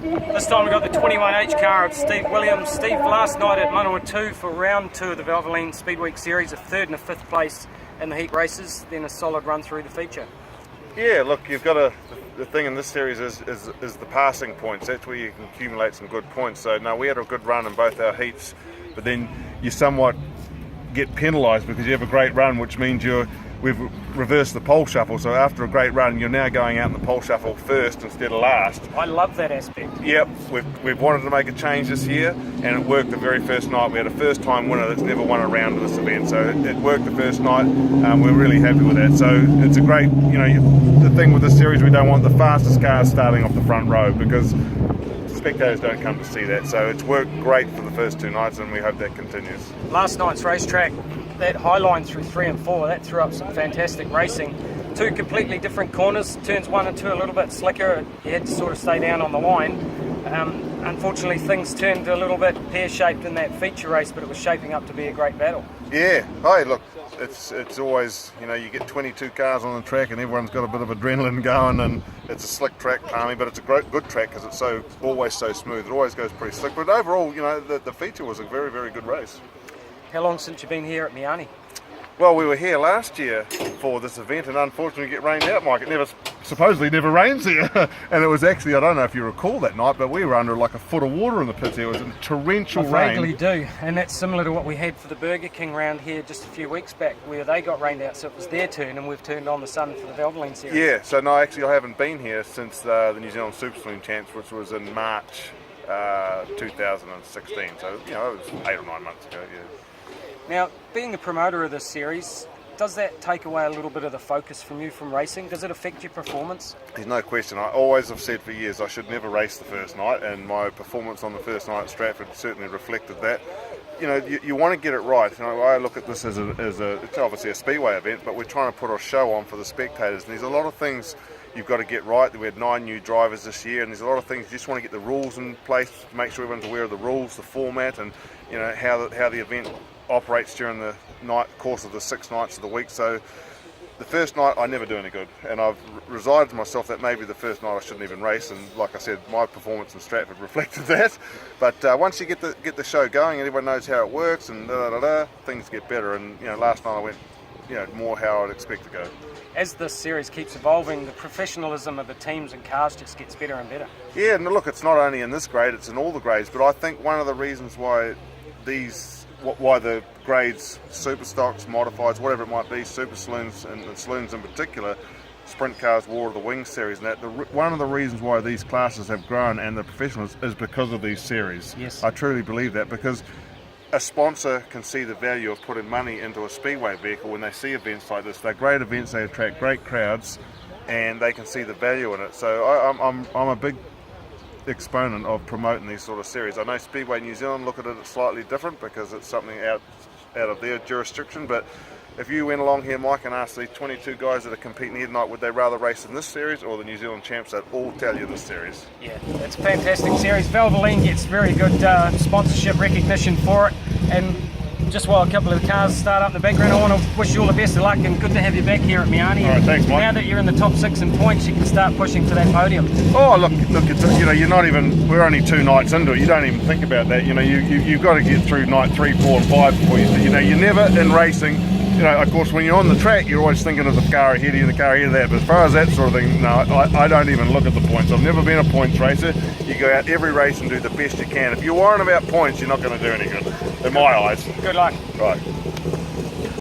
This time we got the 21H car of Steve Williams. Steve, last night at Manawatu for round 2 of the Valvoline Speedweek Series, a 3rd and a 5th place in the heat races, then a solid run through the feature. Yeah, look, you've got the thing in this series is the passing points. That's where you can accumulate some good points. So no, we had a good run in both our heats, but then you somewhat get penalised because you have a great run, which means we've reversed the pole shuffle. So after a great run, you're now going out in the pole shuffle first instead of last. I love that aspect. Yep, we've wanted to make a change this year, and it worked the very first night. We had a first-time winner that's never won a round of this event, so it worked the first night. We're really happy with that. So it's a great, the thing with this series, we don't want the fastest cars starting off the front row because spectators don't come to see that. So it's worked great for the first 2 nights, and we hope that continues. Last night's racetrack, that high line through 3 and 4, that threw up some fantastic racing. 2 completely different corners, turns 1 and 2 a little bit slicker. You had to sort of stay down on the line. Unfortunately, things turned a little bit pear-shaped in that feature race, but it was shaping up to be a great battle. Yeah, hey, look, it's always, you get 22 cars on the track and everyone's got a bit of adrenaline going, and it's a slick track, Palmy, but it's a good track because it's always so smooth. It always goes pretty slick, but overall, the feature was a very, very good race. How long since you've been here at Miani? Well, we were here last year for this event, and unfortunately it rained out, Mike. It supposedly never rains here. And it was actually, I don't know if you recall that night, but we were under like a foot of water in the pits here. It was a torrential rain. I vaguely do, and that's similar to what we had for the Burger King round here just a few weeks back, where they got rained out, so it was their turn, and we've turned on the sun for the Valvoline series. Yeah, so no, actually I haven't been here since the New Zealand Super Saloon Champs, which was in March 2016, so it was 8 or 9 months ago, yeah. Now, being the promoter of this series, does that take away a little bit of the focus from you from racing? Does it affect your performance? There's no question. I always have said for years I should never race the first night, and my performance on the first night at Stratford certainly reflected that. You want to get it right. I look at this as it's obviously a speedway event, but we're trying to put a show on for the spectators, and there's a lot of things you've got to get right. We had 9 new drivers this year, and there's a lot of things you just want to get the rules in place to make sure everyone's aware of the rules, the format, and how the event operates during the course of the 6 nights of the week. So the first night I never do any good, and I've resided to myself that maybe the first night I shouldn't even race, and like I said, my performance in Stratford reflected that. But once you get the show going and everyone knows how it works and things get better, and last night I went more how I'd expect to go. As this series keeps evolving, the professionalism of the teams and cars just gets better and better. Yeah, and look, it's not only in this grade, it's in all the grades, but I think one of the reasons why the grades, super stocks, modifieds, whatever it might be, super saloons and saloons in particular, sprint cars, War of the Wings series, and that one of the reasons why these classes have grown and the professionals is because of these series. Yes. I truly believe that, because a sponsor can see the value of putting money into a speedway vehicle when they see events like this. They're great events, they attract great crowds, and they can see the value in it. So I'm a big exponent of promoting these sort of series. I know Speedway New Zealand look at it slightly different because it's something out of their jurisdiction, but if you went along here, Mike, and asked these 22 guys that are competing here tonight, would they rather race in this series or the New Zealand Champs, they'd all tell you this series. Yeah, it's a fantastic series. Valvoline gets very good sponsorship recognition for it, and just while a couple of the cars start up in the background, I want to wish you all the best of luck, and good to have you back here at Miani. All right, thanks, Mike. Now that you're in the top 6 in points, you can start pushing for that podium. Oh, look, it's, you're not even, we're only 2 nights into it. You don't even think about that. You've got to get through night 3, 4 and 5 before you're never in racing. Of course, when you're on the track, you're always thinking of the car ahead of you, the car ahead of that. But as far as that sort of thing, no, I don't even look at the points. I've never been a points racer. You go out every race and do the best you can. If you're worrying about points, you're not going to do any good, in my eyes. Good luck. Right.